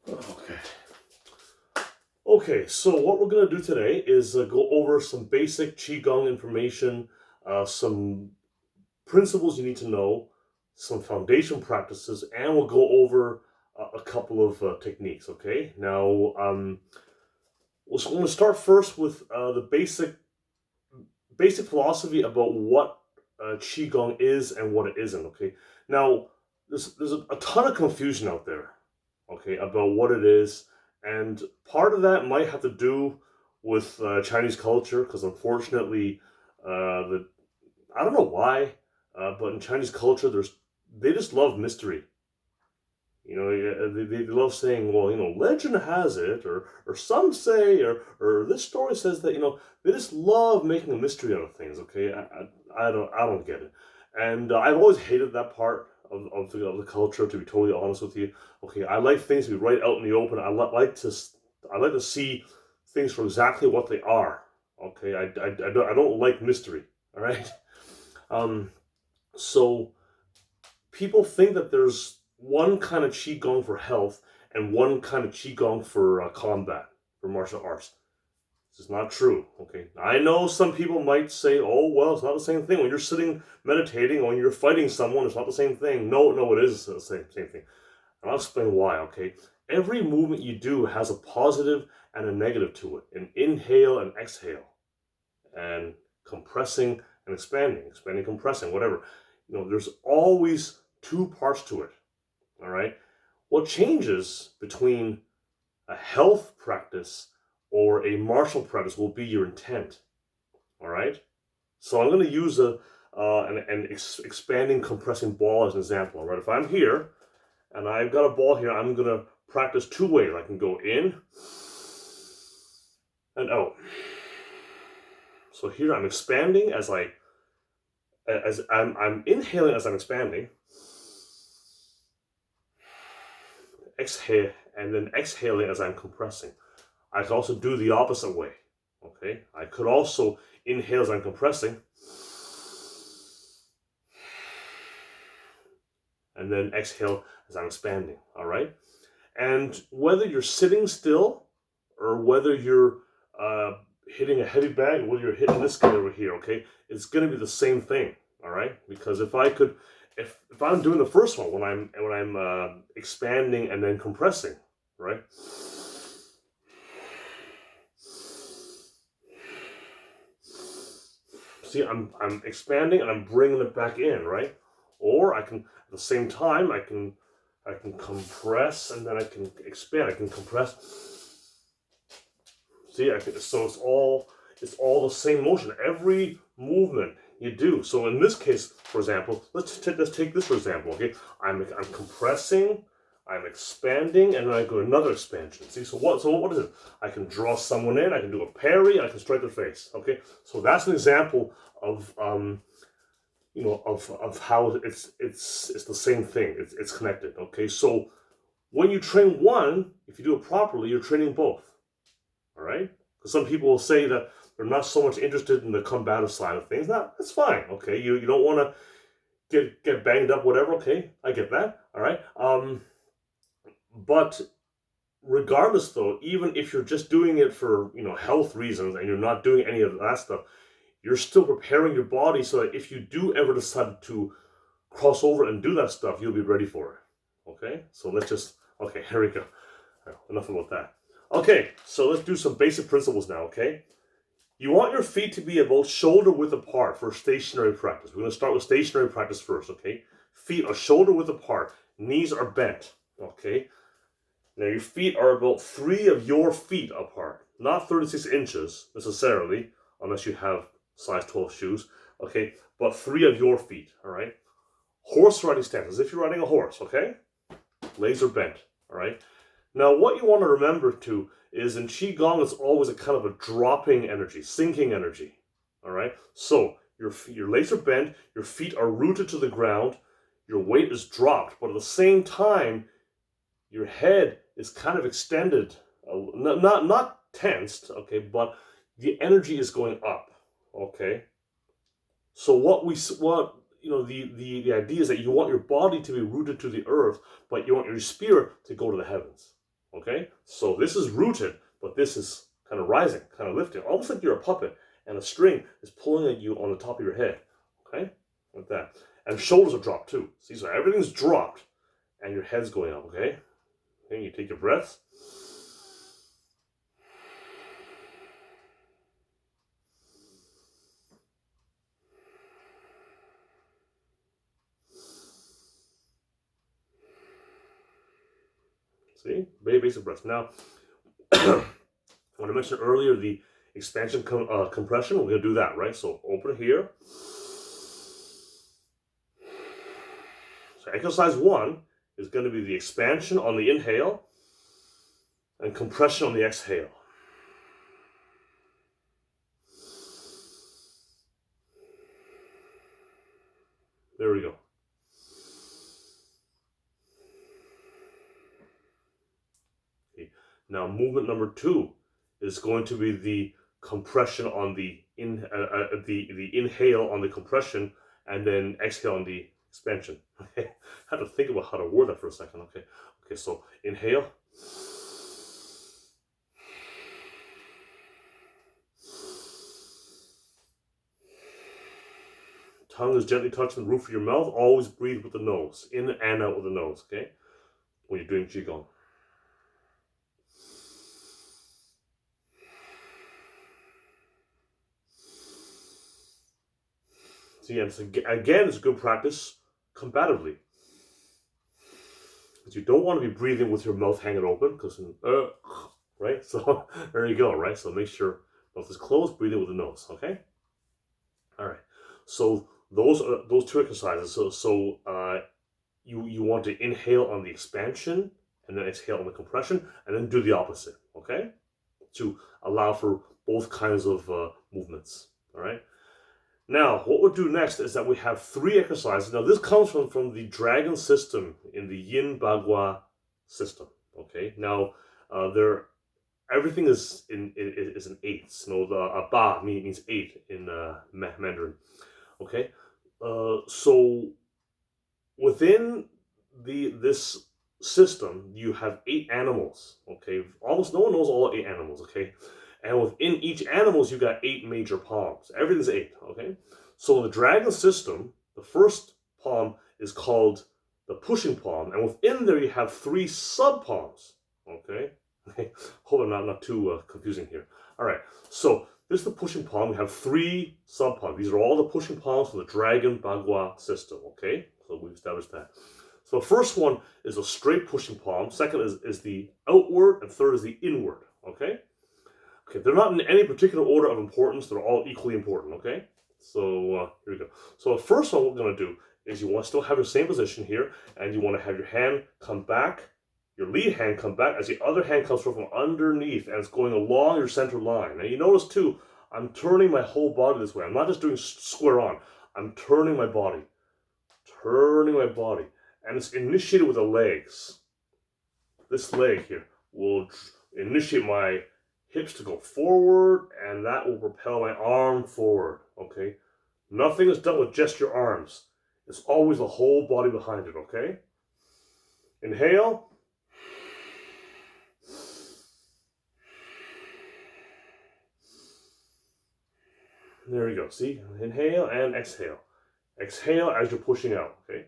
Okay. Okay, so what we're going to do today is go over some basic Qigong information, some principles you need to know, some foundation practices, and we'll go over a couple of techniques, okay? Now, we're going to start first with the basic philosophy about what Qigong is and what it isn't, okay? Now, there's a ton of confusion out there, okay, about what it is. And part of that might have to do with Chinese culture, because unfortunately, the I don't know why, but in Chinese culture, they just love mystery. They love saying, well, legend has it, or some say, or this story says that, they just love making a mystery out of things. Okay, I don't get it, and I've always hated that part of the culture. To be totally honest with you, okay, I like things to be right out in the open. I like to see things for exactly what they are. Okay, I don't like mystery. All right, um, so people think that there's one kind of qigong for health and one kind of qigong for combat, for martial arts. This is not true. Okay, I know some people might say, "Oh, well, it's not the same thing when you're sitting meditating or when you're fighting someone. It's not the same thing." No, no, it is the same thing. And I'll explain why. Okay, every movement you do has a positive and a negative to it. An inhale and exhale, and compressing and expanding, compressing, whatever. There's always two parts to it. All right. What changes between a health practice or a martial practice will be your intent. All right. So I'm going to use an expanding, compressing ball as an example. All right. If I'm here and I've got a ball here, I'm going to practice two ways. I can go in and out. So here I'm expanding as I'm inhaling as I'm expanding, exhale, and then exhaling as I'm compressing. I could also do the opposite way. Okay, I could also inhale as I'm compressing, and then exhale as I'm expanding. All right, and whether you're sitting still or whether you're hitting a heavy bag, or whether you're hitting this guy over here, okay, it's going to be the same thing. All right, because if I'm doing the first one when I'm expanding and then compressing, right? See, I'm expanding and I'm bringing it back in, right? Or I can at the same time I can compress and then I can expand. I can compress. See, so it's all the same motion. Every movement you do. So in this case, for example, let's take this for example. Okay, I'm compressing, I'm expanding, and then I do another expansion. See, so what is it? I can draw someone in, I can do a parry, I can strike their face. Okay, so that's an example of of how it's the same thing. It's connected. Okay, so when you train one, if you do it properly, you're training both. All right, because some people will say that they're not so much interested in the combative side of things. That's fine. Okay, you don't want to get banged up, whatever. Okay, I get that. All right. But regardless, though, even if you're just doing it for health reasons and you're not doing any of that stuff, you're still preparing your body so that if you do ever decide to cross over and do that stuff, you'll be ready for it. Okay, so okay, here we go. Right, enough about that. Okay, so let's do some basic principles now, okay? You want your feet to be about shoulder width apart for stationary practice. We're going to start with stationary practice first, okay? Feet are shoulder width apart, knees are bent, okay? Now your feet are about 3 of your feet apart, not 36 inches necessarily, unless you have size 12 shoes, okay? But 3 of your feet, all right? Horse riding stance, as if you're riding a horse, okay? Legs are bent, all right? Now, what you want to remember too is in Qigong, it's always a kind of a dropping energy, sinking energy, all right? So your legs are bent, your feet are rooted to the ground, your weight is dropped, but at the same time, your head is kind of extended, not tensed, okay, but the energy is going up, okay? So the idea is that you want your body to be rooted to the earth, but you want your spirit to go to the heavens. Okay? So this is rooted, but this is kind of rising, kind of lifting, almost like you're a puppet, and a string is pulling at you on the top of your head. Okay? Like that. And shoulders are dropped too. See, so everything's dropped, and your head's going up, okay? Okay, you take your breaths. See? Very basic breaths. Now, when I mentioned earlier the expansion compression, we're going to do that, right? So open here. So exercise 1 is going to be the expansion on the inhale and compression on the exhale. There we go. Okay. Now movement number 2 is going to be the compression on the inhale on the compression, and then exhale on the expansion. Okay, I had to think about how to word that for a second. Okay, so inhale. Tongue is gently touching the roof of your mouth. Always breathe with the nose, in and out with the nose. Okay, when you're doing Qigong. So yeah, again, it's a good practice combatively. Because you don't want to be breathing with your mouth hanging open, because right? So there you go, right? So make sure mouth is closed, breathing with the nose, okay? All right. So those 2 exercises. So you want to inhale on the expansion and then exhale on the compression, and then do the opposite, okay? To allow for both kinds of movements, all right? Now, what we'll do next is that we have 3 exercises. Now, this comes from the dragon system in the Yin Bagua system. Okay. Now, everything is in eighths. You know, the ba means 8 in Mandarin. Okay. So within this system, you have 8 animals. Okay. Almost no one knows all 8 animals. Okay. And within each animals, you got 8 major palms. Everything's 8, okay? So in the dragon system, the first palm is called the pushing palm, and within there you have 3 sub palms, okay? Hold on, not too confusing here. All right, so this is the pushing palm. We have 3 sub palms. These are all the pushing palms for the dragon Bagua system, okay? So we've established that. So the first one is a straight pushing palm. Second is the outward, and third is the inward, okay? Okay, they're not in any particular order of importance. They're all equally important, okay? So here we go. So the first one we're going to do is you want to still have your same position here, and you want to have your hand come back, your lead hand come back as the other hand comes from underneath, and it's going along your center line. Now you notice too, I'm turning my whole body this way. I'm not just doing square on. I'm turning my body. And it's initiated with the legs. This leg here will initiate my hips to go forward, and that will propel my arm forward, okay? Nothing is done with just your arms. It's always the whole body behind it, okay? Inhale. There we go, see? Inhale and exhale. Exhale as you're pushing out, okay?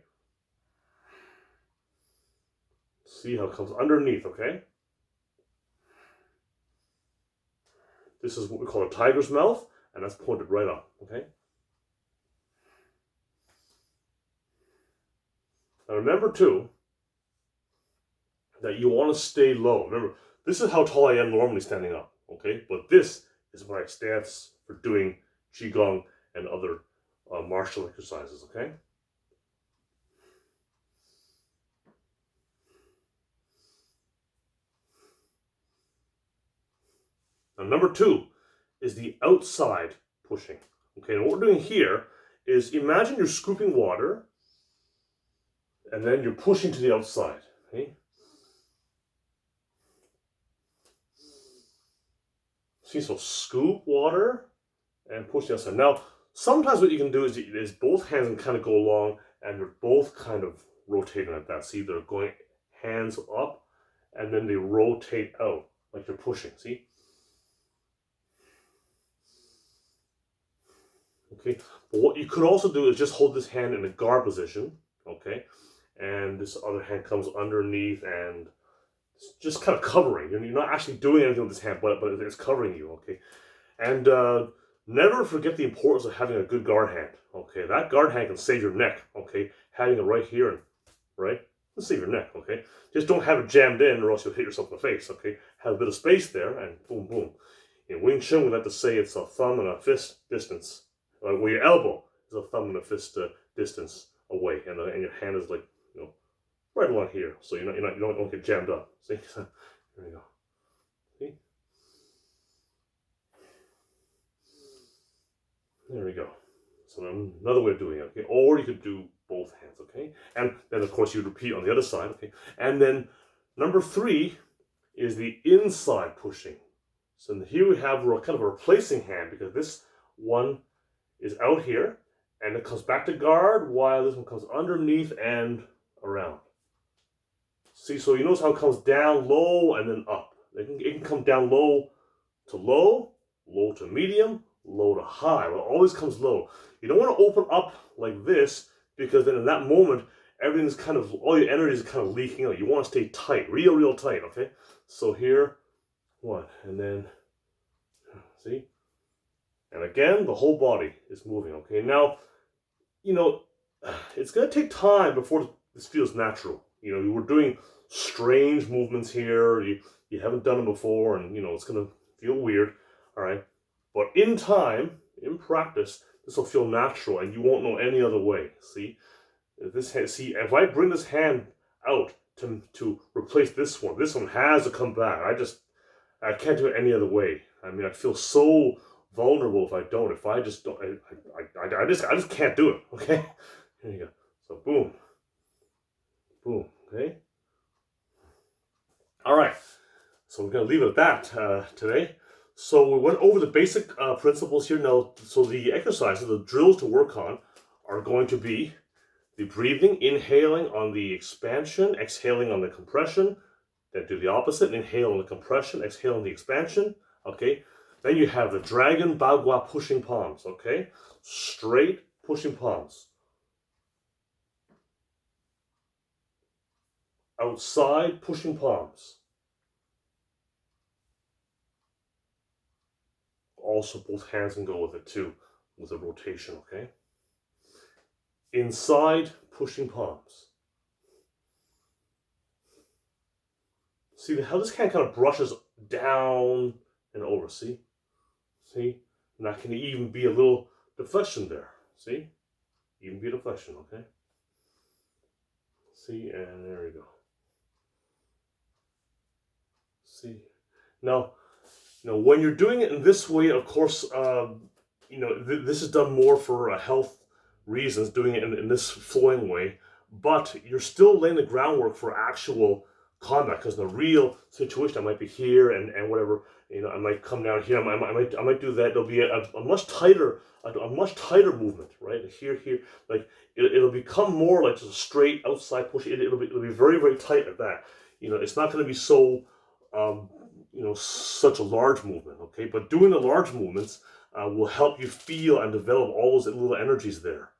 See how it comes underneath, okay? This is what we call a tiger's mouth, and that's pointed right up, okay? Now remember too, that you want to stay low. Remember, this is how tall I am normally standing up, okay? But this is my stance for doing Qigong and other martial exercises, okay? Now, number 2 is the outside pushing. Okay, and what we're doing here is imagine you're scooping water, and then you're pushing to the outside. Okay? See, so scoop water and push the outside. Now, sometimes what you can do is both hands can kind of go along, and they're both kind of rotating like that. See, they're going hands up and then they rotate out, like you're pushing, see? Okay, but what you could also do is just hold this hand in a guard position, okay? And this other hand comes underneath and it's just kind of covering. You're not actually doing anything with this hand, but it's covering you, okay? And never forget the importance of having a good guard hand, okay? That guard hand can save your neck, okay? Having it right here, and right? It'll save your neck, okay? Just don't have it jammed in or else you'll hit yourself in the face, okay? Have a bit of space there and boom, boom. In Wing Chun, we like to say it's a thumb and a fist distance. Where your elbow is a thumb and a fist distance away, and your hand is like, you know, right along here, so you don't get jammed up. See, there you go. See, there we go. So another way of doing it, okay? Or you could do both hands, okay? And then of course you repeat on the other side, okay? And then number 3 is the inside pushing. So here we have kind of a replacing hand because this one is out here, and it comes back to guard, while this one comes underneath and around. See, so you notice how it comes down low and then up. It can come down low to low, low to medium, low to high. Well, it always comes low. You don't want to open up like this, because then in that moment, everything's kind of, all your energy is kind of leaking out. You want to stay tight, real tight, okay? So here, one, and then, see? And again, the whole body is moving, okay? Now, you know, it's going to take time before this feels natural. You know, we're doing strange movements here. You haven't done them before, and, you know, it's going to feel weird, all right? But in time, in practice, this will feel natural, and you won't know any other way, see? If I bring this hand out to replace this one has to come back. I can't do it any other way. I mean, I feel so vulnerable if I don't. If I just don't, I just can't do it. Okay, here you go. So boom, boom. Okay. All right. So we're gonna leave it at that today. So we went over the basic principles here. Now, so the exercises, the drills to work on, are going to be the breathing, inhaling on the expansion, exhaling on the compression. Then do the opposite, inhale on the compression, exhale on the expansion. Okay. Then you have the dragon bagua pushing palms, okay? Straight pushing palms. Outside pushing palms. Also, both hands can go with it too, with a rotation, okay? Inside pushing palms. See how this kind of brushes down and over, see? See? And that can even be a little deflection there. See? Even be a deflection, okay? See? And there we go. See? Now, when you're doing it in this way, of course, this is done more for health reasons, doing it in this flowing way, but you're still laying the groundwork for actual combat, because the real situation, I might be here and whatever, I might come down here, I might do that. There'll be a much tighter movement, right? Here, like it'll become more like just a straight outside push. It'll be very tight at that. It's not going to be so such a large movement, okay? But doing the large movements will help you feel and develop all those little energies there,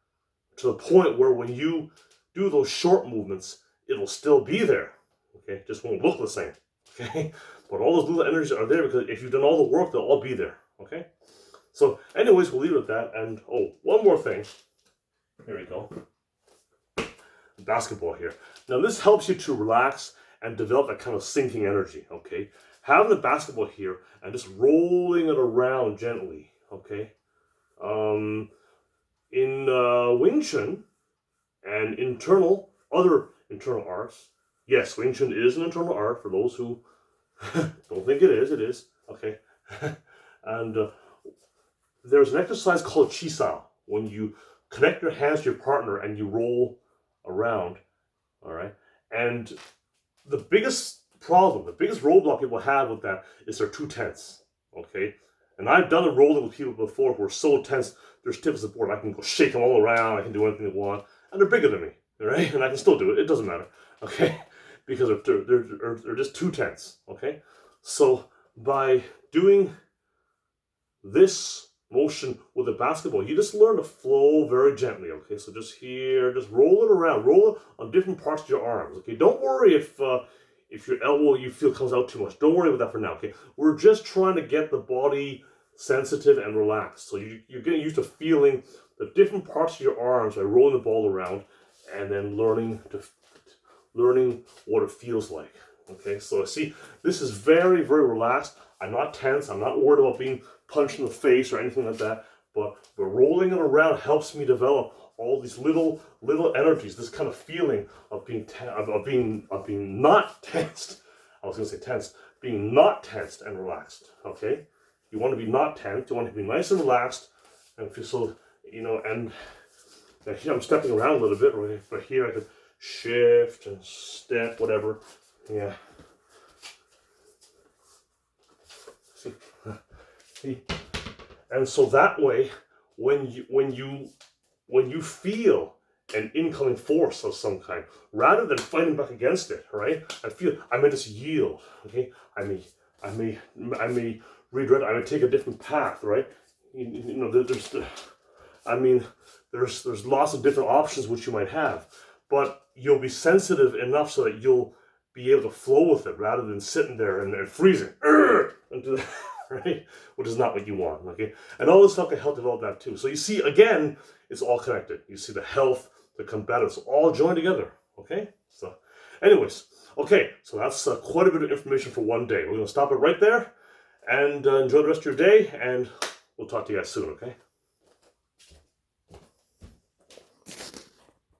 to the point where when you do those short movements, it'll still be there, okay? Just won't look the same, okay? But all those little energies are there because if you've done all the work, they'll all be there, okay? So anyways, we'll leave it at that. And one more thing. Here we go. Basketball here. Now this helps you to relax and develop that kind of sinking energy, okay? Having the basketball here and just rolling it around gently, okay? In Wing Chun and other internal arts, yes, Wing Chun is an internal art for those who don't think it is, okay? And there's an exercise called Qigong, when you connect your hands to your partner and you roll around, all right? And the biggest roadblock people have with that is they're too tense, okay? And I've done the rolling with people before who are so tense, they're stiff as a board. I can go shake them all around, I can do anything they want, and they're bigger than me, all right? And I can still do it, it doesn't matter, okay? because they're just too tense, okay? So by doing this motion with a basketball, you just learn to flow very gently, okay? So just here, just roll it around, roll it on different parts of your arms, okay? Don't worry if your elbow you feel comes out too much. Don't worry about that for now, okay? We're just trying to get the body sensitive and relaxed. So you're getting used to feeling the different parts of your arms by rolling the ball around and then learning what it feels like, okay? So see, this is very, very relaxed. I'm not tense. I'm not worried about being punched in the face or anything like that. But rolling it around helps me develop all these little energies. This kind of feeling of being not tensed. I was going to say tense. Being not tensed and relaxed. Okay, you want to be not tense. You want to be nice and relaxed, and feel so. And here I'm stepping around a little bit. Right, but here I could shift and step, whatever. Yeah. See, and so that way, when you feel an incoming force of some kind, rather than fighting back against it, right? I may just yield. Okay, I may redirect. I may take a different path, right? There's lots of different options which you might have, but you'll be sensitive enough so that you'll be able to flow with it rather than sitting there and freezing into that, right? Which is not what you want, okay? And all this stuff can help develop that too. So you see, again, it's all connected. You see the health, the combatives, all joined together, okay? So anyways, okay, so that's quite a bit of information for one day. We're going to stop it right there and enjoy the rest of your day, and we'll talk to you guys soon, okay?